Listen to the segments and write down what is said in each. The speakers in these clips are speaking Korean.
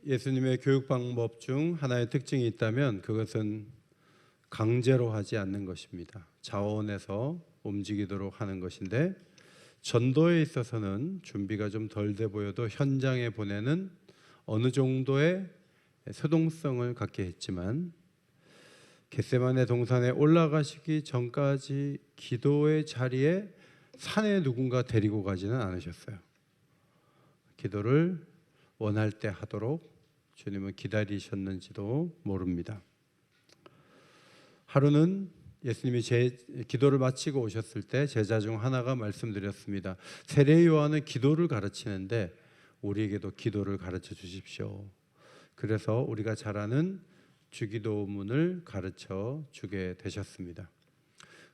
예수님의 교육 방법 중 하나의 특징이 있다면 그것은 강제로 하지 않는 것입니다. 자원해서 움직이도록 하는 것인데, 전도에 있어서는 준비가 좀 덜 돼 보여도 현장에 보내는 어느 정도의 수동성을 갖게 했지만, 겟세마네 동산에 올라가시기 전까지 기도의 자리에 산에 누군가 데리고 가지는 않으셨어요. 기도를 원할 때 하도록 주님은 기다리셨는지도 모릅니다. 하루는 예수님이 기도를 마치고 오셨을 때 제자 중 하나가 말씀드렸습니다. 세례 요한은 기도를 가르치는데 우리에게도 기도를 가르쳐 주십시오. 그래서 우리가 잘 아는 주기도문을 가르쳐 주게 되셨습니다.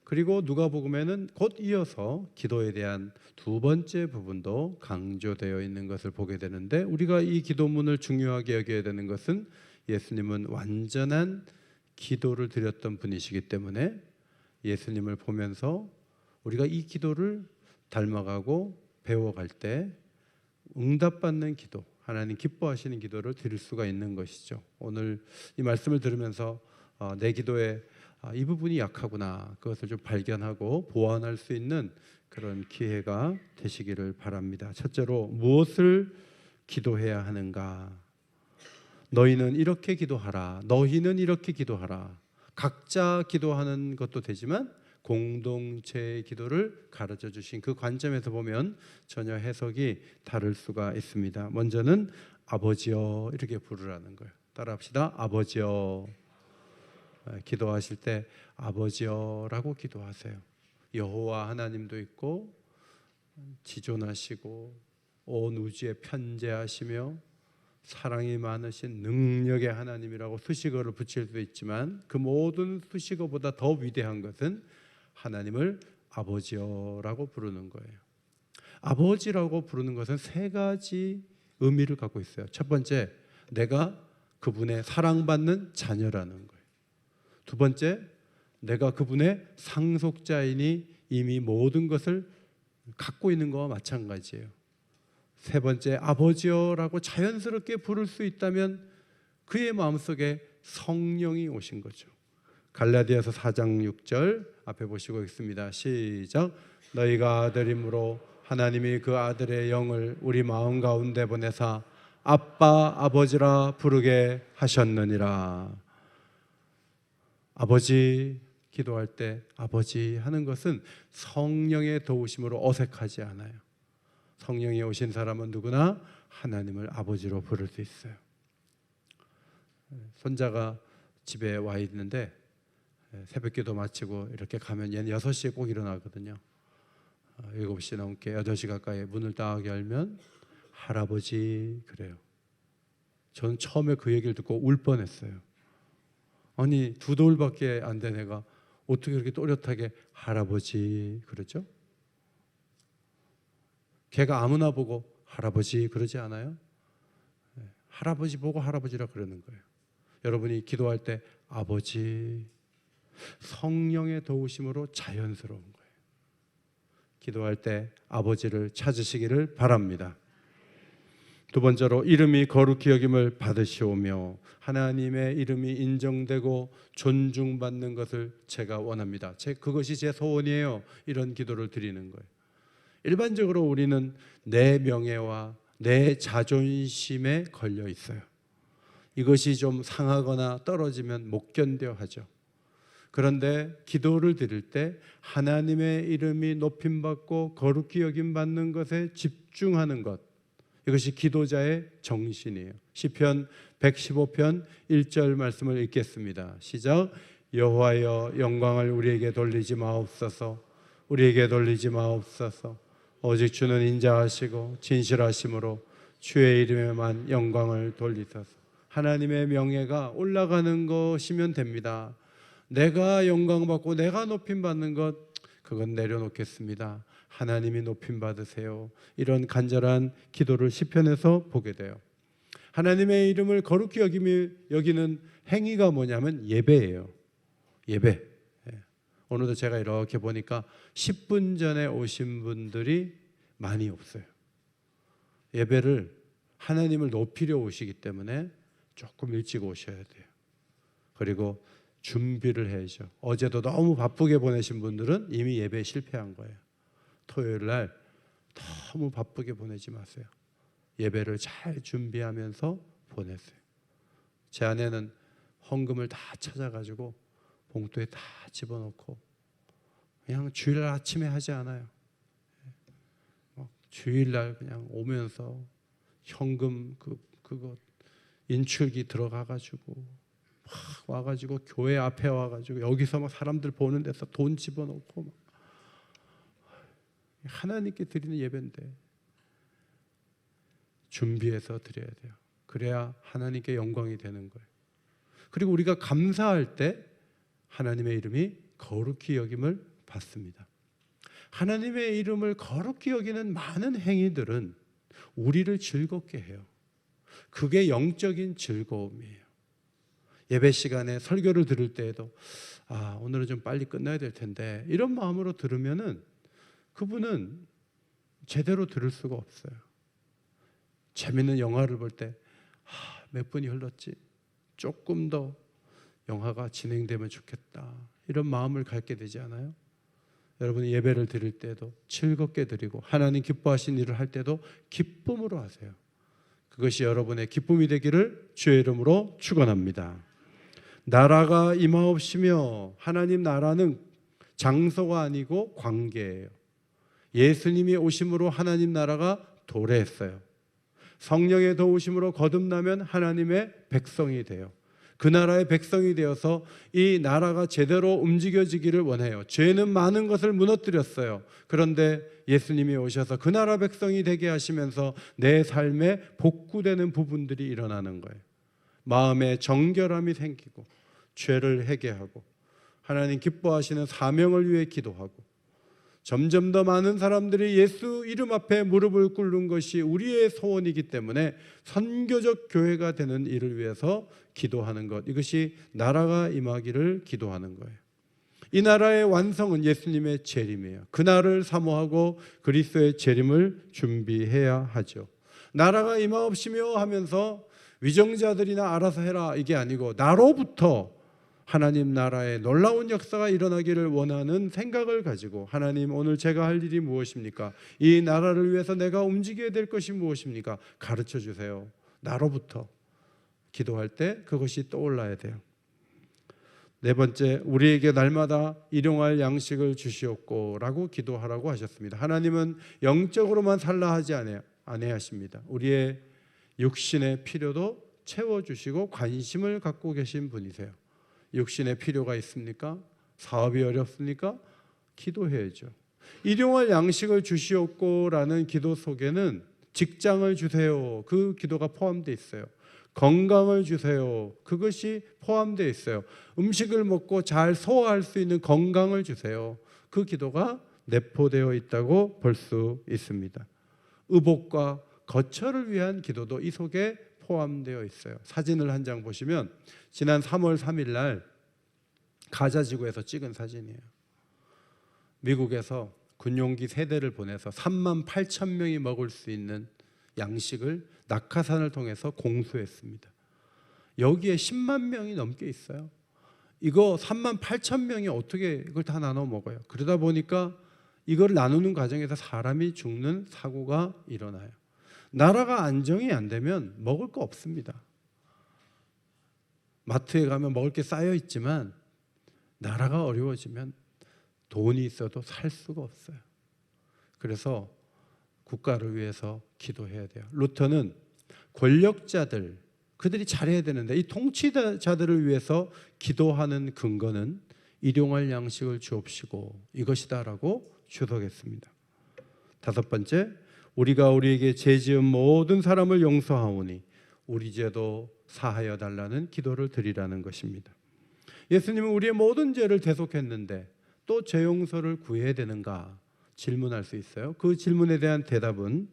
그리고 누가복음에는 곧 이어서 기도에 대한 두 번째 부분도 강조되어 있는 것을 보게 되는데, 우리가 이 기도문을 중요하게 여겨야 되는 것은 예수님은 완전한 기도를 드렸던 분이시기 때문에 예수님을 보면서 우리가 이 기도를 닮아가고 배워갈 때 응답받는 기도, 하나님 기뻐하시는 기도를 드릴 수가 있는 것이죠. 오늘 이 말씀을 들으면서 내 기도에 이 부분이 약하구나, 그것을 좀 발견하고 보완할 수 있는 그런 기회가 되시기를 바랍니다. 첫째로, 무엇을 기도해야 하는가? 너희는 이렇게 기도하라, 너희는 이렇게 기도하라. 각자 기도하는 것도 되지만 공동체의 기도를 가르쳐 주신 그 관점에서 보면 전혀 해석이 다를 수가 있습니다. 먼저는 아버지여 이렇게 부르라는 거예요. 따라합시다. 아버지여. 기도하실 때 아버지여라고 기도하세요. 여호와 하나님도 있고 지존하시고 온 우주에 편재하시며 사랑이 많으신 능력의 하나님이라고 수식어를 붙일 수도 있지만, 그 모든 수식어보다 더 위대한 것은 하나님을 아버지여라고 부르는 거예요. 아버지라고 부르는 것은 세 가지 의미를 갖고 있어요. 첫 번째, 내가 그분의 사랑받는 자녀라는 거예요. 두 번째, 내가 그분의 상속자이니 이미 모든 것을 갖고 있는 것과 마찬가지예요. 세 번째, 아버지여라고 자연스럽게 부를 수 있다면 그의 마음속에 성령이 오신 거죠. 갈라디아서 4장 6절 앞에 보시고 있습니다. 시작. 너희가 아들이므로 하나님이 그 아들의 영을 우리 마음 가운데 보내사 아빠 아버지라 부르게 하셨느니라. 아버지, 기도할 때 아버지 하는 것은 성령의 도우심으로 어색하지 않아요. 성령이 오신 사람은 누구나 하나님을 아버지로 부를 수 있어요. 손자가 집에 와 있는데 새벽기도 마치고 이렇게 가면 얘는 6시에 꼭 일어나거든요. 7시 넘게 8시 가까이 문을 딱 열면 할아버지 그래요. 저는 처음에 그 얘기를 듣고 울 뻔했어요. 아니 2돌밖에 안 된 애가 어떻게 그렇게 또렷하게 할아버지 그러죠? 걔가 아무나 보고 할아버지 그러지 않아요? 할아버지 보고 할아버지라 그러는 거예요. 여러분이 기도할 때 아버지, 성령의 도우심으로 자연스러운 거예요. 기도할 때 아버지를 찾으시기를 바랍니다. 두 번째로, 이름이 거룩히 여김을 받으시오며 하나님의 이름이 인정되고 존중받는 것을 제가 원합니다. 그것이 제 소원이에요. 이런 기도를 드리는 거예요. 일반적으로 우리는 내 명예와 내 자존심에 걸려 있어요. 이것이 좀 상하거나 떨어지면 못 견뎌 하죠. 그런데 기도를 드릴 때 하나님의 이름이 높임받고 거룩히 여김받는 것에 집중하는 것, 이것이 기도자의 정신이에요. 시편 115편 1절 말씀을 읽겠습니다. 시작. 여호와여 영광을 우리에게 돌리지 마옵소서. 우리에게 돌리지 마옵소서. 오직 주는 인자하시고 진실하심으로 주의 이름에만 영광을 돌리소서. 하나님의 명예가 올라가는 것이면 됩니다. 내가 영광받고 내가 높임받는 것, 그건 내려놓겠습니다. 하나님이 높임받으세요. 이런 간절한 기도를 시편에서 보게 돼요. 하나님의 이름을 거룩히 여기는 행위가 뭐냐면 예배예요. 예배. 오늘도 제가 이렇게 보니까 10분 전에 오신 분들이 많이 없어요. 예배를 하나님을 높이려 오시기 때문에 조금 일찍 오셔야 돼요. 그리고 준비를 해야죠. 어제도 너무 바쁘게 보내신 분들은 이미 예배에 실패한 거예요. 토요일 날 너무 바쁘게 보내지 마세요. 예배를 잘 준비하면서 보내세요. 제 아내는 헌금을 다 찾아가지고 봉투에 다 집어넣고 그냥 주일날 아침에 하지 않아요. 주일날 그냥 오면서 현금 그거 인출기 들어가가지고 막 와가지고 교회 앞에 와가지고 여기서 막 사람들 보는 데서 돈 집어넣고 막 하나님께 드리는 예배인데 준비해서 드려야 돼요. 그래야 하나님께 영광이 되는 거예요. 그리고 우리가 감사할 때 하나님의 이름이 거룩히 여김을 받습니다. 하나님의 이름을 거룩히 여기는 많은 행위들은 우리를 즐겁게 해요. 그게 영적인 즐거움이에요. 예배 시간에 설교를 들을 때에도 오늘은 좀 빨리 끝나야 될 텐데 이런 마음으로 들으면은 그분은 제대로 들을 수가 없어요. 재밌는 영화를 볼 때 몇 분이 흘렀지? 조금 더 영화가 진행되면 좋겠다. 이런 마음을 갖게 되지 않아요? 여러분이 예배를 드릴 때도 즐겁게 드리고 하나님 기뻐하신 일을 할 때도 기쁨으로 하세요. 그것이 여러분의 기쁨이 되기를 주의 이름으로 축원합니다. 나라가 임하옵시며 하나님 나라는 장소가 아니고 관계예요. 예수님이 오심으로 하나님 나라가 도래했어요. 성령의 도우심으로 거듭나면 하나님의 백성이 돼요. 그 나라의 백성이 되어서 이 나라가 제대로 움직여지기를 원해요. 죄는 많은 것을 무너뜨렸어요. 그런데 예수님이 오셔서 그 나라 백성이 되게 하시면서 내 삶에 복구되는 부분들이 일어나는 거예요. 마음에 정결함이 생기고 죄를 회개하고 하나님 기뻐하시는 사명을 위해 기도하고 점점 더 많은 사람들이 예수 이름 앞에 무릎을 꿇는 것이 우리의 소원이기 때문에 선교적 교회가 되는 일을 위해서 기도하는 것, 이것이 나라가 임하기를 기도하는 거예요. 이 나라의 완성은 예수님의 재림이에요. 그날을 사모하고 그리스도의 재림을 준비해야 하죠. 나라가 임하옵시며 하면서 위정자들이나 알아서 해라 이게 아니고 나로부터 하나님 나라의 놀라운 역사가 일어나기를 원하는 생각을 가지고 하나님 오늘 제가 할 일이 무엇입니까? 이 나라를 위해서 내가 움직여야 될 것이 무엇입니까? 가르쳐 주세요. 나로부터 기도할 때 그것이 떠올라야 돼요. 네 번째, 우리에게 날마다 일용할 양식을 주시옵고 라고 기도하라고 하셨습니다. 하나님은 영적으로만 살라 하지 아니하십니다. 우리의 육신의 필요도 채워주시고 관심을 갖고 계신 분이세요. 육신의 필요가 있습니까? 사업이 어렵습니까? 기도해야죠. 일용할 양식을 주시옵고라는 기도 속에는 직장을 주세요. 그 기도가 포함되어 있어요. 건강을 주세요. 그것이 포함되어 있어요. 음식을 먹고 잘 소화할 수 있는 건강을 주세요. 그 기도가 내포되어 있다고 볼 수 있습니다. 의복과 거처를 위한 기도도 이 속에 포함되어 있어요. 사진을 한 장 보시면 지난 3월 3일 날 가자 지구에서 찍은 사진이에요. 미국에서 군용기 3대를 보내서 3만 8천 명이 먹을 수 있는 양식을 낙하산을 통해서 공수했습니다. 여기에 10만 명이 넘게 있어요. 이거 3만 8천 명이 어떻게 이걸 다 나눠 먹어요? 그러다 보니까 이걸 나누는 과정에서 사람이 죽는 사고가 일어나요. 나라가 안정이 안 되면 먹을 거 없습니다. 마트에 가면 먹을 게 쌓여 있지만 나라가 어려워지면 돈이 있어도 살 수가 없어요. 그래서 국가를 위해서 기도해야 돼요. 루터는 권력자들, 그들이 잘해야 되는데 이 통치자들을 위해서 기도하는 근거는 일용할 양식을 주옵시고 이것이다라고 주석했습니다. 5번째, 우리가 우리에게 죄 지은 모든 사람을 용서하오니 우리 죄도 사하여 달라는 기도를 드리라는 것입니다. 예수님은 우리의 모든 죄를 대속했는데 또 죄 용서를 구해야 되는가 질문할 수 있어요. 그 질문에 대한 대답은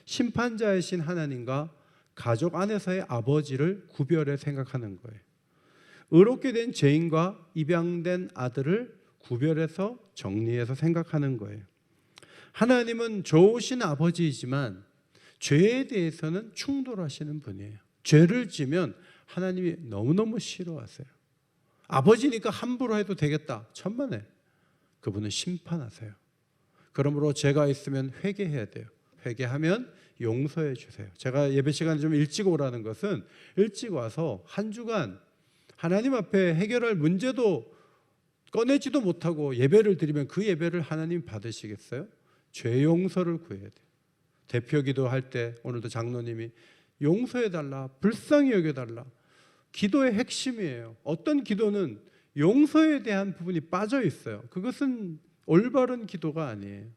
심판자이신 하나님과 가족 안에서의 아버지를 구별해 생각하는 거예요. 의롭게 된 죄인과 입양된 아들을 구별해서 정리해서 생각하는 거예요. 하나님은 좋으신 아버지이지만 죄에 대해서는 충돌하시는 분이에요. 죄를 지면 하나님이 너무너무 싫어하세요. 아버지니까 함부로 해도 되겠다. 천만에. 그분은 심판하세요. 그러므로 죄가 있으면 회개해야 돼요. 회개하면 용서해 주세요. 제가 예배 시간에 좀 일찍 오라는 것은 일찍 와서 한 주간 하나님 앞에 해결할 문제도 꺼내지도 못하고 예배를 드리면 그 예배를 하나님 받으시겠어요? 죄 용서를 구해야 돼요. 대표 기도할 때 오늘도 장로님이 용서해달라, 불쌍히 여겨달라. 기도의 핵심이에요. 어떤 기도는 용서에 대한 부분이 빠져 있어요. 그것은 올바른 기도가 아니에요.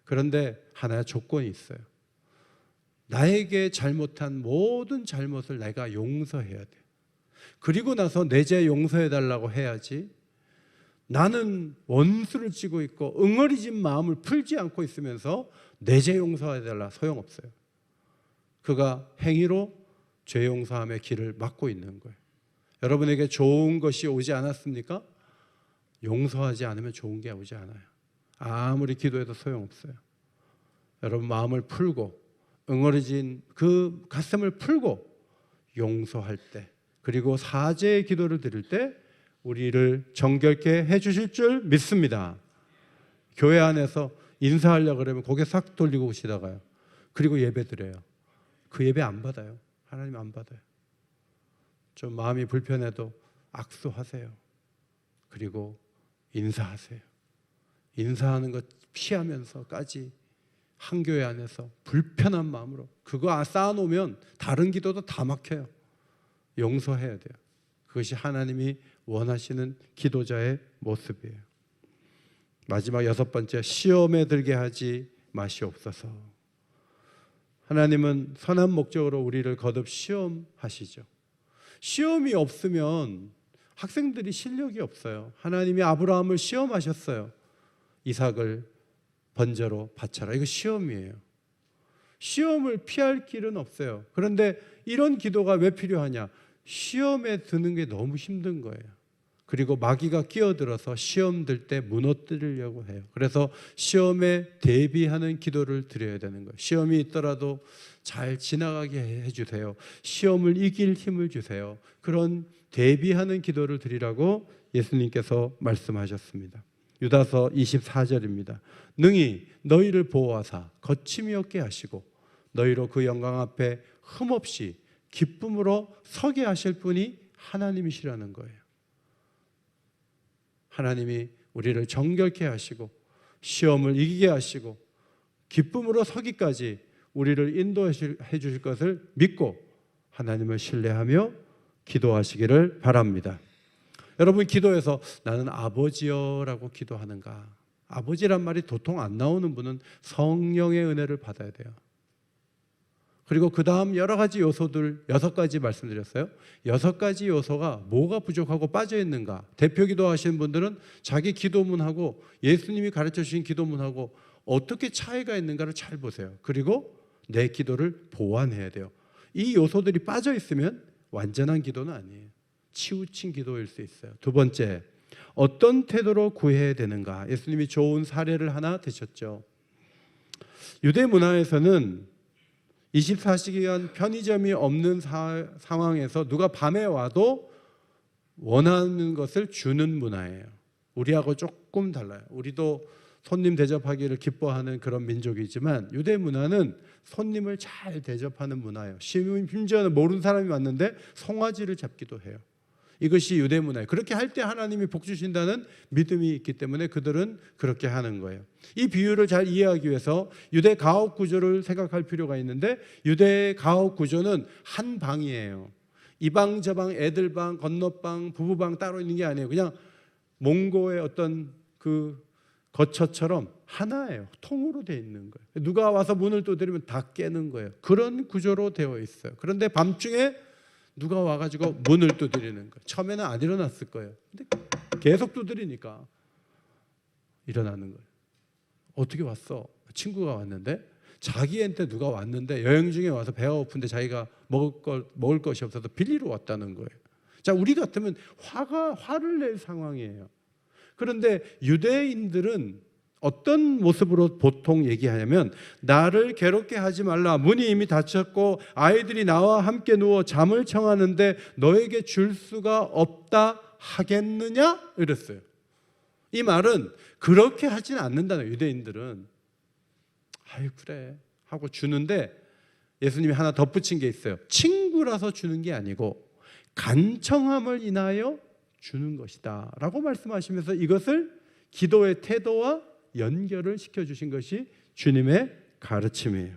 그런데 하나의 조건이 있어요. 나에게 잘못한 모든 잘못을 내가 용서해야 돼요. 그리고 나서 내 죄 용서해달라고 해야지, 나는 원수를 쥐고 있고 응어리진 마음을 풀지 않고 있으면서 내 죄 용서해달라, 소용없어요. 그가 행위로 죄 용서함의 길을 막고 있는 거예요. 여러분에게 좋은 것이 오지 않았습니까? 용서하지 않으면 좋은 게 오지 않아요. 아무리 기도해도 소용없어요. 여러분 마음을 풀고 응어리진 그 가슴을 풀고 용서할 때, 그리고 사죄의 기도를 드릴 때 우리를 정결케 해주실 줄 믿습니다. 교회 안에서 인사하려고 그러면 고개 싹 돌리고 오시다가요, 그리고 예배 드려요. 그 예배 안 받아요. 하나님 안 받아요. 좀 마음이 불편해도 악수하세요. 그리고 인사하세요. 인사하는 것 피하면서까지 한 교회 안에서 불편한 마음으로 그거 쌓아놓으면 다른 기도도 다 막혀요. 용서해야 돼요. 그것이 하나님이 원하시는 기도자의 모습이에요. 마지막 6번째, 시험에 들게 하지 마시옵소서. 하나님은 선한 목적으로 우리를 거듭 시험하시죠. 시험이 없으면 학생들이 실력이 없어요. 하나님이 아브라함을 시험하셨어요. 이삭을 번제로 바쳐라. 이거 시험이에요. 시험을 피할 길은 없어요. 그런데 이런 기도가 왜 필요하냐? 시험에 드는 게 너무 힘든 거예요. 그리고 마귀가 끼어들어서 시험 들 때 무너뜨리려고 해요. 그래서 시험에 대비하는 기도를 드려야 되는 거예요. 시험이 있더라도 잘 지나가게 해주세요. 시험을 이길 힘을 주세요. 그런 대비하는 기도를 드리라고 예수님께서 말씀하셨습니다. 유다서 24절입니다. 능히 너희를 보호하사 거침이 없게 하시고 너희로 그 영광 앞에 흠없이 기쁨으로 서게 하실 분이 하나님이시라는 거예요. 하나님이 우리를 정결케 하시고 시험을 이기게 하시고 기쁨으로 서기까지 우리를 인도해 주실 것을 믿고 하나님을 신뢰하며 기도하시기를 바랍니다. 여러분, 기도에서 나는 아버지여라고 기도하는가? 아버지란 말이 도통 안 나오는 분은 성령의 은혜를 받아야 돼요. 그리고 그 다음 여러 가지 요소들 6가지 말씀드렸어요. 6가지 요소가 뭐가 부족하고 빠져 있는가? 대표 기도하시는 분들은 자기 기도문하고 예수님이 가르쳐 주신 기도문하고 어떻게 차이가 있는가를 잘 보세요. 그리고 내 기도를 보완해야 돼요. 이 요소들이 빠져 있으면 완전한 기도는 아니에요. 치우친 기도일 수 있어요. 2번째, 어떤 태도로 구해야 되는가? 예수님이 좋은 사례를 하나 드셨죠. 유대 문화에서는 24시간 편의점이 없는 상황에서 누가 밤에 와도 원하는 것을 주는 문화예요. 우리하고 조금 달라요. 우리도 손님 대접하기를 기뻐하는 그런 민족이지만 유대 문화는 손님을 잘 대접하는 문화예요. 심지어는 모르는 사람이 왔는데 송아지를 잡기도 해요. 이것이 유대 문화예요. 그렇게 할 때 하나님이 복 주신다는 믿음이 있기 때문에 그들은 그렇게 하는 거예요. 이 비유를 잘 이해하기 위해서 유대 가옥 구조를 생각할 필요가 있는데, 유대 가옥 구조는 한 방이에요. 이 방 저 방, 애들 방, 건너방, 부부방 따로 있는 게 아니에요. 그냥 몽고의 어떤 그 거처처럼 하나예요. 통으로 되어 있는 거예요. 누가 와서 문을 두드리면 다 깨는 거예요. 그런 구조로 되어 있어요. 그런데 밤중에 누가 와가지고 문을 두드리는 거예요. 처음에는 안 일어났을 거예요. 근데 계속 두드리니까 일어나는 거예요. 어떻게 왔어? 친구가 왔는데, 자기한테 누가 왔는데 여행 중에 와서 배가 고픈데 자기가 먹을 것이 없어서 빌리러 왔다는 거예요. 자, 우리 같으면 화를 낼 상황이에요. 그런데 유대인들은 어떤 모습으로 보통 얘기하냐면 나를 괴롭게 하지 말라. 문이 이미 닫혔고 아이들이 나와 함께 누워 잠을 청하는데 너에게 줄 수가 없다 하겠느냐? 이랬어요. 이 말은 그렇게 하진 않는다는 거예요. 유대인들은 아유 그래 하고 주는데 예수님이 하나 덧붙인 게 있어요. 친구라서 주는 게 아니고 간청함을 인하여 주는 것이다 라고 말씀하시면서 이것을 기도의 태도와 연결을 시켜주신 것이 주님의 가르침이에요.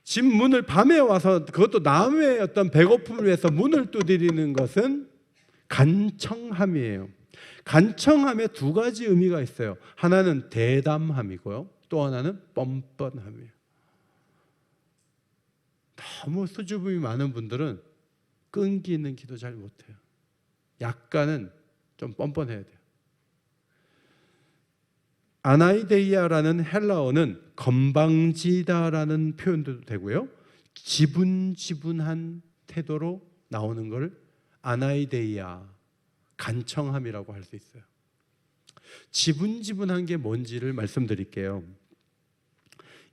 집 문을 밤에 와서 그것도 남의 어떤 배고픔을 위해서 문을 두드리는 것은 간청함이에요. 간청함에 두 가지 의미가 있어요. 하나는 대담함이고요, 또 하나는 뻔뻔함이에요. 너무 수줍음이 많은 분들은 끈기 있는 기도 잘 못해요. 약간은 좀 뻔뻔해야 돼요. 아나이데이아라는 헬라어는 건방지다라는 표현도 되고요, 지분지분한 태도로 나오는 걸 아나이데이아, 간청함이라고 할 수 있어요. 지분지분한 게 뭔지를 말씀드릴게요.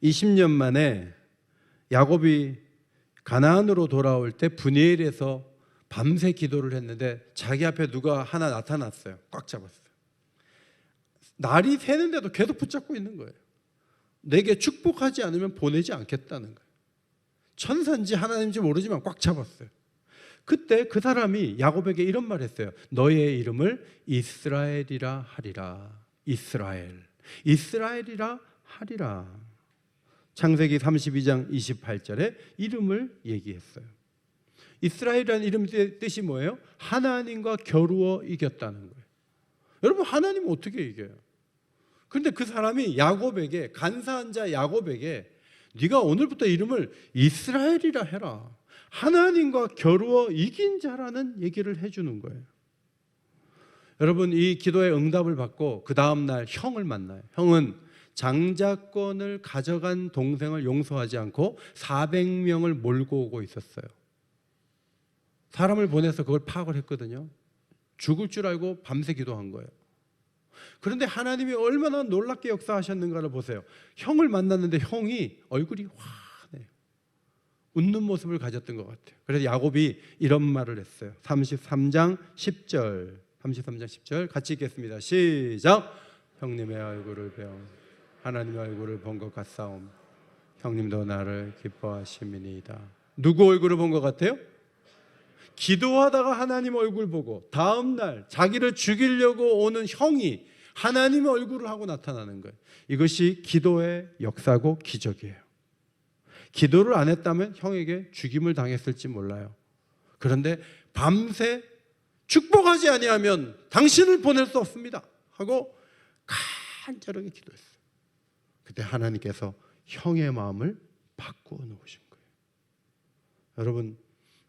20년 만에 야곱이 가나안으로 돌아올 때 브니엘에서 밤새 기도를 했는데 자기 앞에 누가 하나 나타났어요. 꽉 잡았어요. 날이 새는데도 계속 붙잡고 있는 거예요. 내게 축복하지 않으면 보내지 않겠다는 거예요. 천사인지 하나님인지 모르지만 꽉 잡았어요. 그때 그 사람이 야곱에게 이런 말을 했어요. 너의 이름을 이스라엘이라 하리라. 이스라엘이라 하리라. 창세기 32장 28절에 이름을 얘기했어요. 이스라엘이라는 이름의 뜻이 뭐예요? 하나님과 겨루어 이겼다는 거예요. 여러분, 하나님은 어떻게 이겨요? 그런데 그 사람이 야곱에게, 간사한 자 야곱에게 네가 오늘부터 이름을 이스라엘이라 해라. 하나님과 겨루어 이긴 자라는 얘기를 해주는 거예요. 여러분, 이 기도의 응답을 받고 그 다음 날 형을 만나요. 형은 장자권을 가져간 동생을 용서하지 않고 400명을 몰고 오고 있었어요. 사람을 보내서 그걸 파악을 했거든요. 죽을 줄 알고 밤새 기도한 거예요. 그런데 하나님이 얼마나 놀랍게 역사하셨는가를 보세요. 형을 만났는데 형이 얼굴이 환해요. 웃는 모습을 가졌던 것 같아요. 그래서 야곱이 이런 말을 했어요. 33장 10절 같이 읽겠습니다. 시작. 형님의 얼굴을 배워 하나님의 얼굴을 본 것 같사오며 형님도 나를 기뻐하심이니이다. 누구 얼굴을 본 것 같아요? 기도하다가 하나님 얼굴 보고 다음 날 자기를 죽이려고 오는 형이 하나님의 얼굴을 하고 나타나는 거예요. 이것이 기도의 역사고 기적이에요. 기도를 안 했다면 형에게 죽임을 당했을지 몰라요. 그런데 밤새 축복하지 아니하면 당신을 보낼 수 없습니다 하고 간절하게 기도했어요. 그때 하나님께서 형의 마음을 바꾸어 놓으신 거예요. 여러분,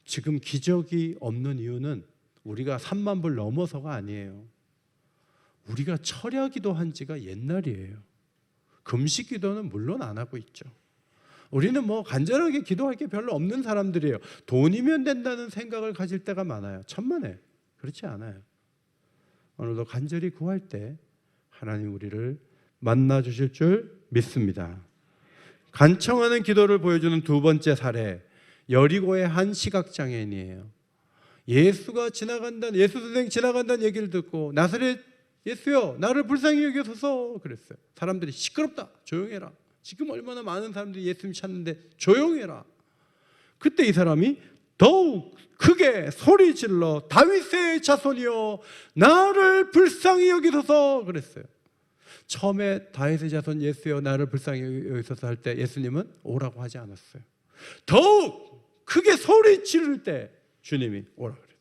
지금 기적이 없는 이유는 우리가 3만 불 넘어서가 아니에요. 우리가 철야 기도한 지가 옛날이에요. 금식 기도는 물론 안 하고 있죠. 우리는 뭐 간절하게 기도할 게 별로 없는 사람들이에요. 돈이면 된다는 생각을 가질 때가 많아요. 천만에 그렇지 않아요. 오늘도 간절히 구할 때 하나님 우리를 만나 주실 줄 믿습니다. 간청하는 기도를 보여주는 두 번째 사례, 여리고의 한 시각장애인이에요. 예수 선생 지나간다는 얘기를 듣고 나사렛 예수여 나를 불쌍히 여기소서 그랬어요. 사람들이 시끄럽다, 조용해라. 지금 얼마나 많은 사람들이 예수님 찾는데 조용해라. 그때 이 사람이 더욱 크게 소리 질러 다윗의 자손이여 나를 불쌍히 여기소서 그랬어요. 처음에 다윗의 자손 예수여 나를 불쌍히 여기소서 할 때 예수님은 오라고 하지 않았어요. 더욱 크게 소리 지를 때 주님이 오라 그랬어요.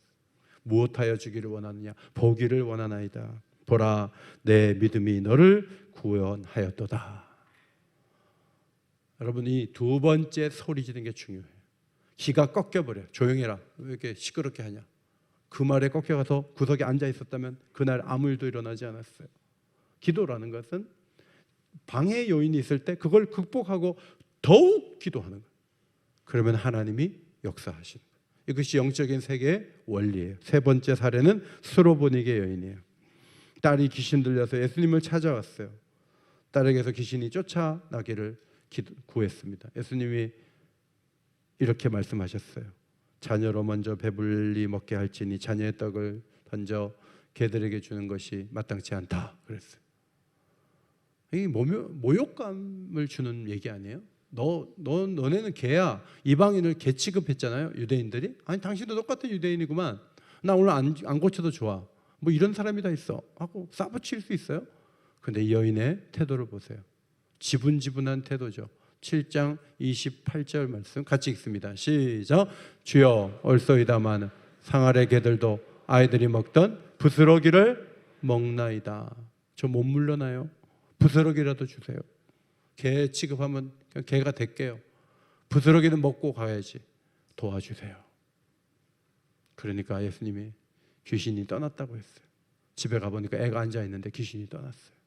무엇하여 주기를 원하느냐? 보기를 원하나이다. 보라 내 믿음이 너를 구원하였도다. 여러분, 이 두 번째 소리 지르는 게 중요해요. 기가 꺾여버려요. 조용해라. 왜 이렇게 시끄럽게 하냐? 그 말에 꺾여가서 구석에 앉아 있었다면 그날 아무 일도 일어나지 않았어요. 기도라는 것은 방해 요인이 있을 때 그걸 극복하고 더욱 기도하는 거예요. 그러면 하나님이 역사하시는 거예요. 이것이 영적인 세계의 원리예요. 세 번째 사례는 수로보니게 여인이에요. 딸이 귀신 들려서 예수님을 찾아왔어요. 딸에게서 귀신이 쫓아나기를 구했습니다. 예수님이 이렇게 말씀하셨어요. 자녀로 먼저 배불리 먹게 할지니 자녀의 떡을 던져 개들에게 주는 것이 마땅치 않다 그랬어요. 이게 모욕감을 주는 얘기 아니에요? 너네는 개야. 이방인을 개 취급했잖아요, 유대인들이. 아니 당신도 똑같은 유대인이구만. 나 오늘 안 고쳐도 좋아. 뭐 이런 사람이 다 있어 하고 싸붙일 수 있어요? 근데 이 여인의 태도를 보세요. 지분지분한 태도죠. 7장 28절 말씀 같이 읽습니다. 시작. 주여 얼쏘이다마는 상아래 개들도 아이들이 먹던 부스러기를 먹나이다. 저 못 물러나요? 부스러기라도 주세요. 개 취급하면 그냥 개가 될게요. 부스러기는 먹고 가야지. 도와주세요. 그러니까 예수님이 귀신이 떠났다고 했어요. 집에 가보니까 애가 앉아있는데 귀신이 떠났어요.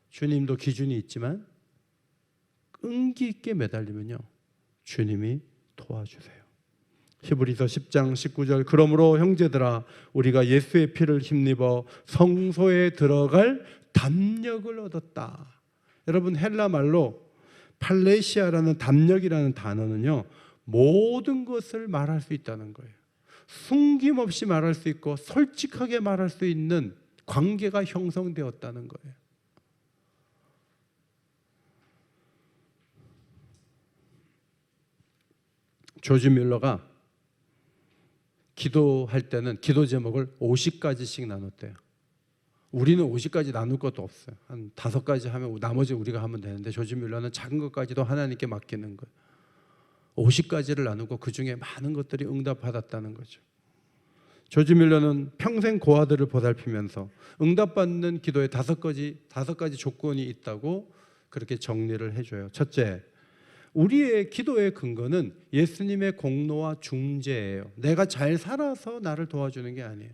주님도 기준이 있지만 끈기 있게 매달리면요 주님이 도와주세요. 히브리서 10장 19절 그러므로 형제들아 우리가 예수의 피를 힘입어 성소에 들어갈 담력을 얻었다. 여러분 헬라 말로 팔레시아라는 담력이라는 단어는요 모든 것을 말할 수 있다는 거예요. 숨김없이 말할 수 있고 솔직하게 말할 수 있는 관계가 형성되었다는 거예요. 조지 뮬러가 기도할 때는 기도 제목을 50가지씩 나눴대요. 우리는 50가지 나눌 것도 없어요. 한 5가지 하면 나머지 우리가 하면 되는데 조지 뮬러는 작은 것까지도 하나님께 맡기는 거예요. 50가지를 나누고 그 중에 많은 것들이 응답받았다는 거죠. 조지 뮬러는 평생 고아들을 보살피면서 응답받는 기도에 5가지 조건이 있다고 그렇게 정리를 해줘요. 첫째, 우리의 기도의 근거는 예수님의 공로와 중재예요. 내가 잘 살아서 나를 도와주는 게 아니에요.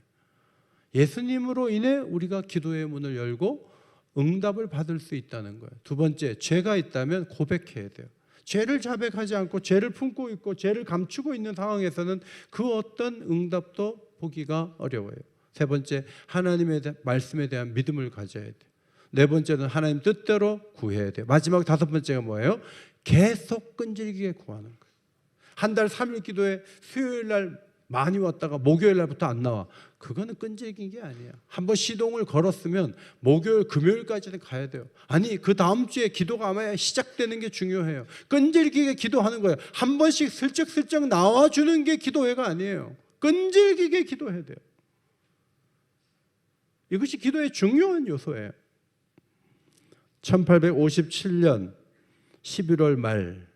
예수님으로 인해 우리가 기도의 문을 열고 응답을 받을 수 있다는 거예요. 두 번째, 죄가 있다면 고백해야 돼요. 죄를 자백하지 않고 죄를 품고 있고 죄를 감추고 있는 상황에서는 그 어떤 응답도 보기가 어려워요. 세 번째, 하나님의 말씀에 대한 믿음을 가져야 돼요. 네 번째는 하나님 뜻대로 구해야 돼요. 마지막 5번째가 뭐예요? 계속 끈질기게 구하는 거예요. 한 달 3일 기도에 수요일 날 많이 왔다가 목요일 날부터 안 나와. 그거는 끈질긴 게 아니에요. 한번 시동을 걸었으면 목요일, 금요일까지는 가야 돼요. 아니 그 다음 주에 기도가 아마 시작되는 게 중요해요. 끈질기게 기도하는 거예요. 한 번씩 슬쩍슬쩍 나와주는 게 기도회가 아니에요. 끈질기게 기도해야 돼요. 이것이 기도의 중요한 요소예요. 1857년 11월 말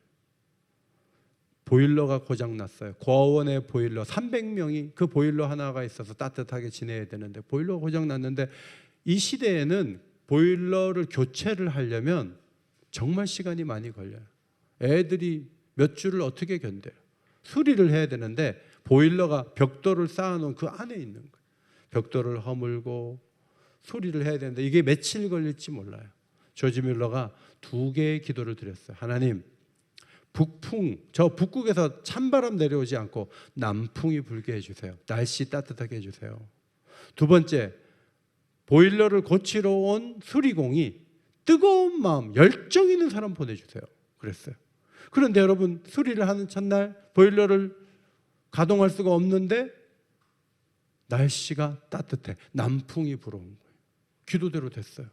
보일러가 고장났어요. 고아원의 보일러 300명이 그 보일러 하나가 있어서 따뜻하게 지내야 되는데 보일러가 고장났는데 이 시대에는 보일러를 교체를 하려면 정말 시간이 많이 걸려요. 애들이 몇 주를 어떻게 견뎌요. 수리를 해야 되는데 보일러가 벽돌을 쌓아놓은 그 안에 있는 거예요. 벽돌을 허물고 수리를 해야 되는데 이게 며칠 걸릴지 몰라요. 조지 뮬러가 2개의 기도를 드렸어요. 하나님, 저 북극에서 찬바람 내려오지 않고 남풍이 불게 해주세요. 날씨 따뜻하게 해주세요. 두 번째, 보일러를 고치러 온 수리공이 뜨거운 마음, 열정 있는 사람 보내주세요. 그랬어요. 그런데 여러분, 수리를 하는 첫날 보일러를 가동할 수가 없는데 날씨가 따뜻해. 남풍이 불어온 거예요. 기도대로 됐어요.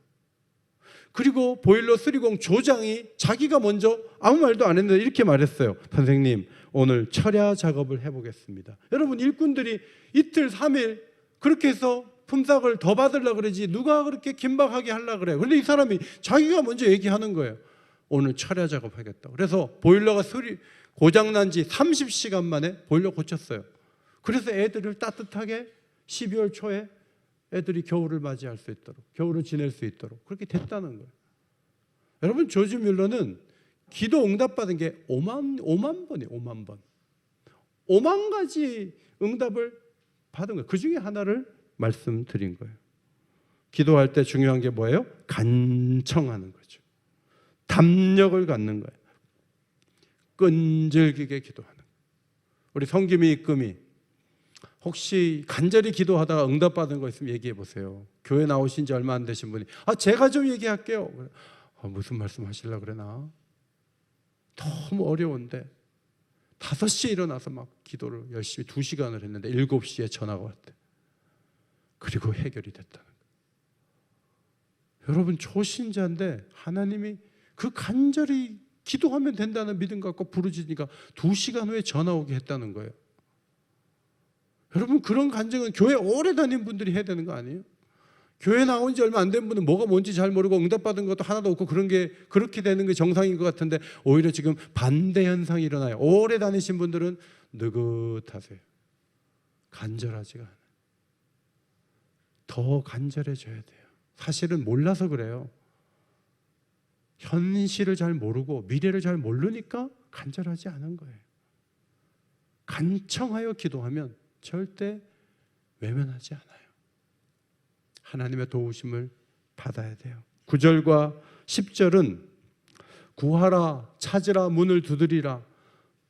그리고 보일러 수리공 조장이 자기가 먼저 아무 말도 안 했는데 이렇게 말했어요. 선생님, 오늘 철야 작업을 해보겠습니다. 여러분, 일꾼들이 이틀 3일 그렇게 해서 품삯을 더 받으려고 그러지 누가 그렇게 긴박하게 하려고 그래요. 그런데 이 사람이 자기가 먼저 얘기하는 거예요. 오늘 철야 작업하겠다. 그래서 보일러가 고장난 지 30시간 만에 보일러 고쳤어요. 그래서 애들을 따뜻하게 12월 초에 애들이 겨울을 맞이할 수 있도록, 겨울을 지낼 수 있도록 그렇게 됐다는 거예요. 여러분, 조지 뮬러는 기도 응답받은 게 5만 번이에요. 5만 번. 5만 가지 응답을 받은 거예요. 그 중에 하나를 말씀드린 거예요. 기도할 때 중요한 게 뭐예요? 간청하는 거죠. 담력을 갖는 거예요. 끈질기게 기도하는 거예요. 우리 성김이 입금이 혹시 간절히 기도하다가 응답받은 거 있으면 얘기해 보세요. 교회 나오신 지 얼마 안 되신 분이 제가 좀 얘기할게요. 무슨 말씀 하시려고 그러나? 너무 어려운데 5시에 일어나서 막 기도를 열심히 2시간을 했는데 7시에 전화가 왔대. 그리고 해결이 됐다는 거예요. 여러분 초신자인데 하나님이 그 간절히 기도하면 된다는 믿음 갖고 부르짖으니까 2시간 후에 전화 오게 했다는 거예요. 여러분 그런 간증은 교회 오래 다닌 분들이 해야 되는 거 아니에요? 교회 나온 지 얼마 안 된 분은 뭐가 뭔지 잘 모르고 응답받은 것도 하나도 없고 그렇게 되는 게 정상인 것 같은데 오히려 지금 반대 현상이 일어나요. 오래 다니신 분들은 느긋하세요. 간절하지가 않아요. 더 간절해져야 돼요. 사실은 몰라서 그래요. 현실을 잘 모르고 미래를 잘 모르니까 간절하지 않은 거예요. 간청하여 기도하면 절대 외면하지 않아요. 하나님의 도우심을 받아야 돼요. 9절과 10절은 구하라, 찾으라, 문을 두드리라.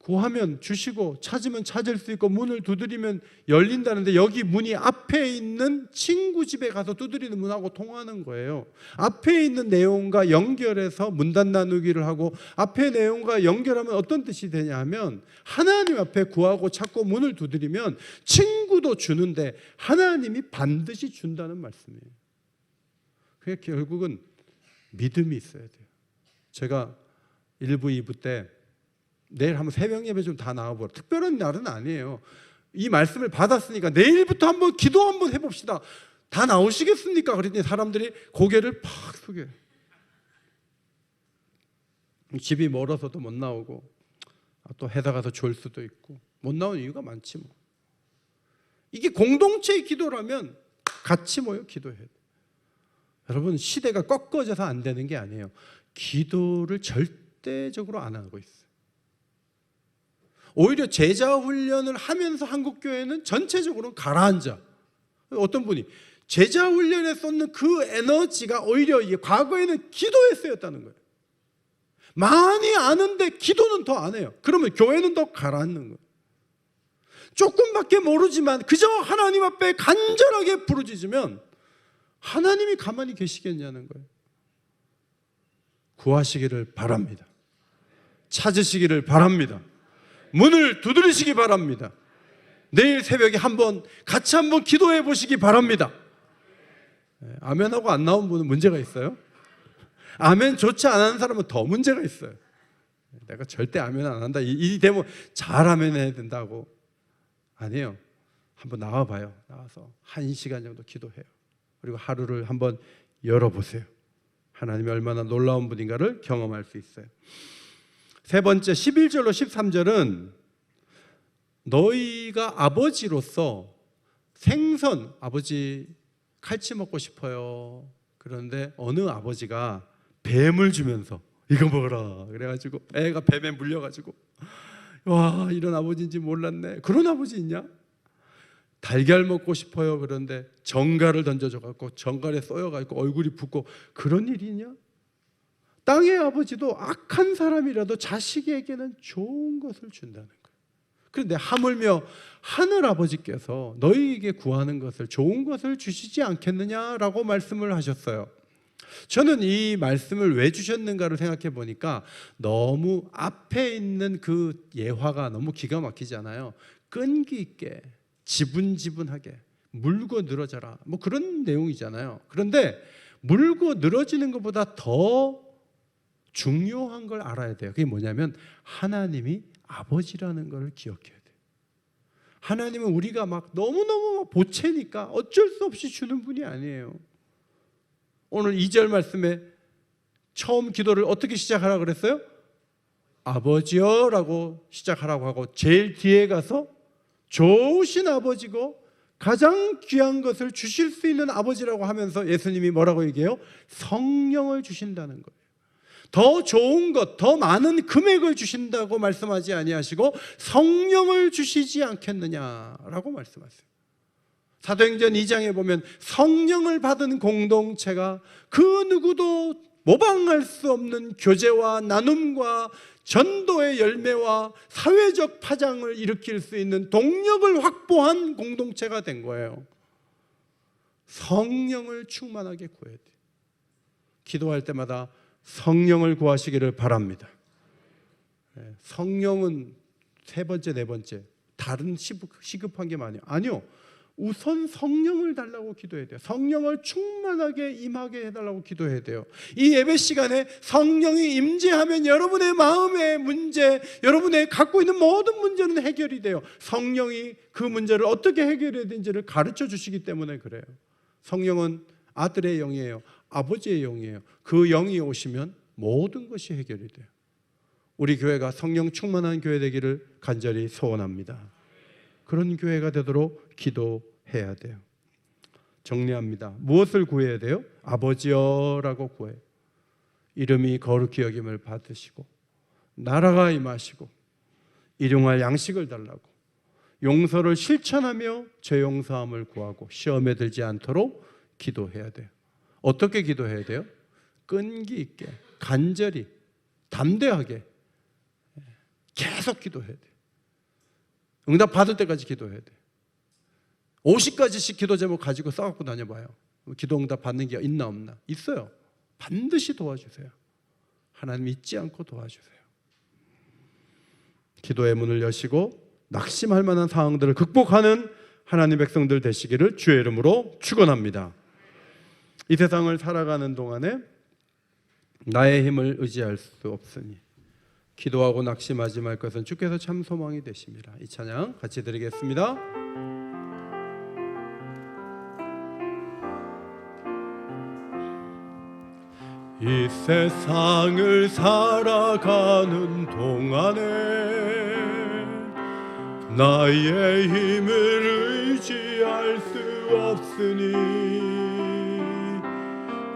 구하면 주시고 찾으면 찾을 수 있고 문을 두드리면 열린다는데 여기 문이 앞에 있는 친구 집에 가서 두드리는 문하고 통하는 거예요. 앞에 있는 내용과 연결해서 문단 나누기를 하고 앞에 내용과 연결하면 어떤 뜻이 되냐 하면 하나님 앞에 구하고 찾고 문을 두드리면 친구도 주는데 하나님이 반드시 준다는 말씀이에요. 그게 결국은 믿음이 있어야 돼요. 제가 1부, 2부 때 내일 한번 새벽 예배 좀 다 나와보라. 특별한 날은 아니에요. 이 말씀을 받았으니까 내일부터 한번 기도 한번 해봅시다. 다 나오시겠습니까? 그랬더니 사람들이 고개를 팍 숙여요. 집이 멀어서도 못 나오고 또 해다 가서 졸 수도 있고 못 나오는 이유가 많지 뭐. 이게 공동체의 기도라면 같이 모여 기도해야 돼요. 여러분 시대가 꺾어져서 안 되는 게 아니에요. 기도를 절대적으로 안 하고 있어요. 오히려 제자 훈련을 하면서 한국교회는 전체적으로 가라앉아. 어떤 분이 제자 훈련에 쏟는 그 에너지가 오히려 과거에는 기도에 쓰였다는 거예요. 많이 아는데 기도는 더 안 해요. 그러면 교회는 더 가라앉는 거예요. 조금밖에 모르지만 그저 하나님 앞에 간절하게 부르짖으면 하나님이 가만히 계시겠냐는 거예요. 구하시기를 바랍니다. 찾으시기를 바랍니다. 문을 두드리시기 바랍니다. 내일 새벽에 같이 한번 기도해 보시기 바랍니다. 아멘하고 안 나온 분은 문제가 있어요. 아멘조차 안 하는 사람은 더 문제가 있어요. 내가 절대 아멘 안 한다. 이 되면 잘 아멘해야 된다고. 아니에요. 한번 나와봐요. 나와서 1시간 정도 기도해요. 그리고 하루를 한번 열어보세요. 하나님이 얼마나 놀라운 분인가를 경험할 수 있어요. 세 번째 11절로 13절은 너희가 아버지로서 생선, 아버지 칼치 먹고 싶어요. 그런데 어느 아버지가 뱀을 주면서 이거 먹어라 그래가지고 애가 뱀에 물려가지고 와 이런 아버지인지 몰랐네. 그런 아버지 있냐? 달걀 먹고 싶어요. 그런데 정갈을 던져줘갖고 정갈에 쏘여가지고 얼굴이 붓고 그런 일이 있냐? 땅의 아버지도 악한 사람이라도 자식에게는 좋은 것을 준다는 거예요. 그런데 하물며 하늘 아버지께서 너희에게 구하는 것을 좋은 것을 주시지 않겠느냐라고 말씀을 하셨어요. 저는 이 말씀을 왜 주셨는가를 생각해 보니까 너무 앞에 있는 그 예화가 너무 기가 막히지 않아요? 끈기 있게 지분지분하게 물고 늘어져라 뭐 그런 내용이잖아요. 그런데 물고 늘어지는 것보다 더 중요한 걸 알아야 돼요. 그게 뭐냐면 하나님이 아버지라는 걸 기억해야 돼요. 하나님은 우리가 막 너무너무 보채니까 어쩔 수 없이 주는 분이 아니에요. 오늘 2절 말씀에 처음 기도를 어떻게 시작하라고 그랬어요? 아버지여 라고 시작하라고 하고 제일 뒤에 가서 좋으신 아버지고 가장 귀한 것을 주실 수 있는 아버지라고 하면서 예수님이 뭐라고 얘기해요? 성령을 주신다는 거예요. 더 좋은 것, 더 많은 금액을 주신다고 말씀하지 아니하시고 성령을 주시지 않겠느냐라고 말씀하세요. 사도행전 2장에 보면 성령을 받은 공동체가 그 누구도 모방할 수 없는 교제와 나눔과 전도의 열매와 사회적 파장을 일으킬 수 있는 동력을 확보한 공동체가 된 거예요. 성령을 충만하게 구해야 돼요. 기도할 때마다 성령을 구하시기를 바랍니다. 성령은 세 번째, 네 번째 다른 시급한 게 아니요. 우선 성령을 달라고 기도해야 돼요. 성령을 충만하게 임하게 해달라고 기도해야 돼요. 이 예배 시간에 성령이 임재하면 여러분의 마음의 문제, 여러분의 갖고 있는 모든 문제는 해결이 돼요. 성령이 그 문제를 어떻게 해결해야 되는지를 가르쳐 주시기 때문에 그래요. 성령은 아들의 영이에요. 아버지의 영이에요. 그 영이 오시면 모든 것이 해결이 돼요. 우리 교회가 성령 충만한 교회 되기를 간절히 소원합니다. 그런 교회가 되도록 기도해야 돼요. 정리합니다. 무엇을 구해야 돼요? 아버지여라고 구해요. 이름이 거룩히 여김을 받으시고 나라가 임하시고 일용할 양식을 달라고 용서를 실천하며 죄 용서함을 구하고 시험에 들지 않도록 기도해야 돼요. 어떻게 기도해야 돼요? 끈기 있게, 간절히, 담대하게 계속 기도해야 돼요. 응답 받을 때까지 기도해야 돼요. 50가지씩 기도 제목 가지고 써갖고 다녀봐요. 기도 응답 받는 게 있나 없나? 있어요. 반드시 도와주세요. 하나님 잊지 않고 도와주세요. 기도의 문을 여시고 낙심할 만한 상황들을 극복하는 하나님 백성들 되시기를 주의 이름으로 축원합니다. 이 세상을 살아가는 동안에 나의 힘을 의지할 수 없으니 기도하고 낙심하지 말 것은 주께서 참 소망이 되십니다. 이 찬양 같이 드리겠습니다. 이 세상을 살아가는 동안에 나의 힘을 의지할 수 없으니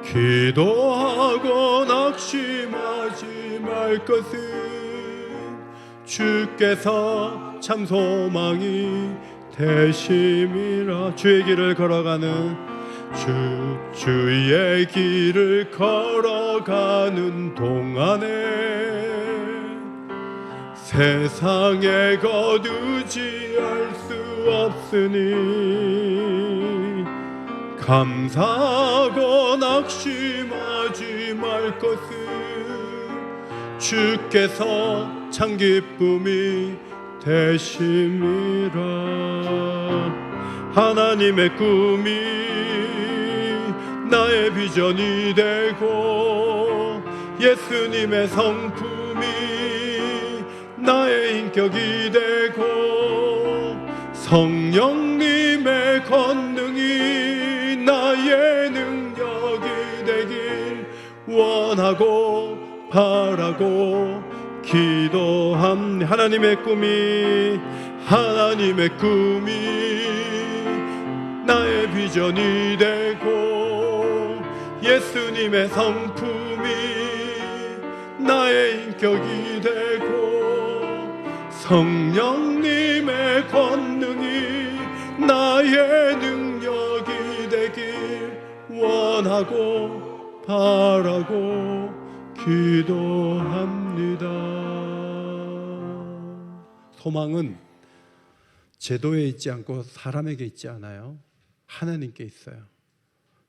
기도하고 낙심하지 말 것은 주께서 참 소망이 되심이라. 주의 길을 걸어가는 주의 길을 걸어가는 동안에 세상에 거두지할 수 없으니 감사하고 낙심하지 말 것은 주께서 참 기쁨이 되심이라. 하나님의 꿈이 나의 비전이 되고 예수님의 성품이 나의 인격이 되고 성령님의 권능이 나의 능력이 되길 원하고 바라고 기도합니다. 하나님의 꿈이 나의 비전이 되고 예수님의 성품이 나의 인격이 되고 성령님의 권능이 나의 능력이 되길 원하고 바라고 기도합니다. 소망은 제도에 있지 않고 사람에게 있지 않아요. 하나님께 있어요.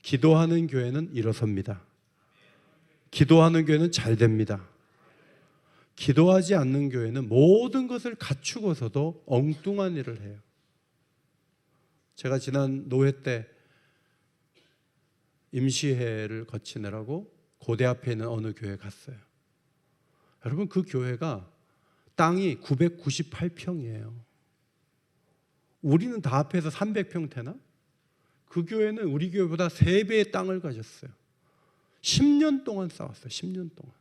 기도하는 교회는 일어섭니다. 기도하는 교회는 잘 됩니다. 기도하지 않는 교회는 모든 것을 갖추고서도 엉뚱한 일을 해요. 제가 지난 노회 때 임시회를 거치느라고 고대 앞에 있는 어느 교회 갔어요. 여러분, 그 교회가 땅이 998평이에요. 우리는 다 합해서 300평 되나? 그 교회는 우리 교회보다 3배의 땅을 가졌어요. 10년 동안 싸웠어요. 10년 동안.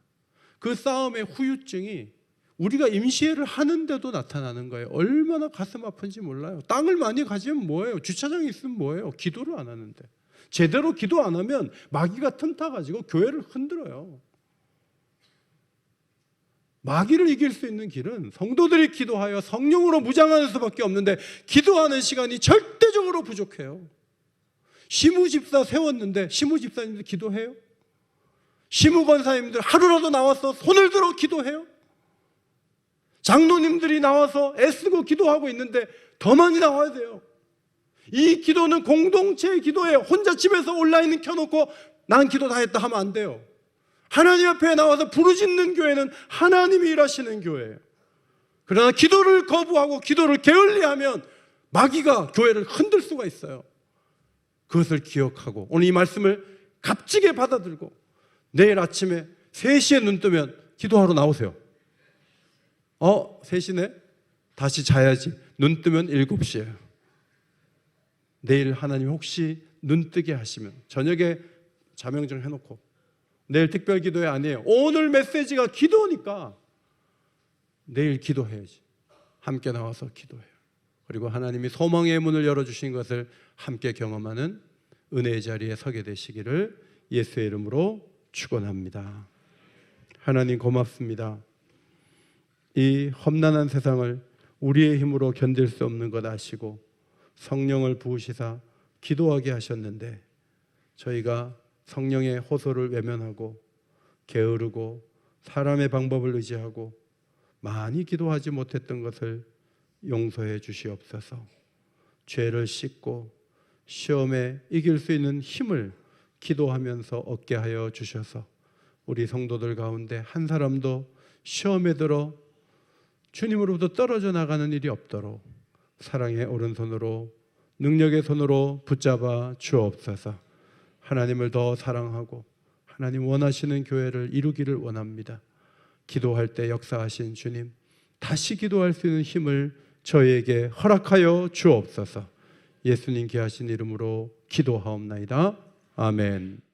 그 싸움의 후유증이 우리가 임시회를 하는데도 나타나는 거예요. 얼마나 가슴 아픈지 몰라요. 땅을 많이 가지면 뭐예요? 주차장이 있으면 뭐예요? 기도를 안 하는데. 제대로 기도 안 하면 마귀가 틈타가지고 교회를 흔들어요. 마귀를 이길 수 있는 길은 성도들이 기도하여 성령으로 무장하는 수밖에 없는데 기도하는 시간이 절대적으로 부족해요. 시무집사 세웠는데 시무집사님들 기도해요? 시무권사님들 하루라도 나와서 손을 들어 기도해요? 장로님들이 나와서 애쓰고 기도하고 있는데 더 많이 나와야 돼요. 이 기도는 공동체의 기도예요. 혼자 집에서 온라인 켜놓고 난 기도 다 했다 하면 안 돼요. 하나님 앞에 나와서 부르짖는 교회는 하나님이 일하시는 교회예요. 그러나 기도를 거부하고 기도를 게을리하면 마귀가 교회를 흔들 수가 있어요. 그것을 기억하고 오늘 이 말씀을 값지게 받아들고 내일 아침에 3시에 눈 뜨면 기도하러 나오세요. 3시네? 다시 자야지. 눈 뜨면 7시예요. 내일 하나님 혹시 눈 뜨게 하시면 저녁에 자명정 해놓고 내일 특별 기도회 아니에요. 오늘 메시지가 기도니까 내일 기도해야지. 함께 나와서 기도해요. 그리고 하나님이 소망의 문을 열어주신 것을 함께 경험하는 은혜의 자리에 서게 되시기를 예수의 이름으로 축원합니다. 하나님 고맙습니다. 이 험난한 세상을 우리의 힘으로 견딜 수 없는 것 아시고 성령을 부으시사 기도하게 하셨는데 저희가 성령의 호소를 외면하고 게으르고 사람의 방법을 의지하고 많이 기도하지 못했던 것을 용서해 주시옵소서. 죄를 씻고 시험에 이길 수 있는 힘을 기도하면서 얻게 하여 주셔서 우리 성도들 가운데 한 사람도 시험에 들어 주님으로부터 떨어져 나가는 일이 없도록 사랑의 오른손으로 능력의 손으로 붙잡아 주옵소서. 하나님을 더 사랑하고 하나님 원하시는 교회를 이루기를 원합니다. 기도할 때 역사하신 주님, 다시 기도할 수 있는 힘을 저희에게 허락하여 주옵소서. 예수님 귀하신 이름으로 기도하옵나이다. 아멘.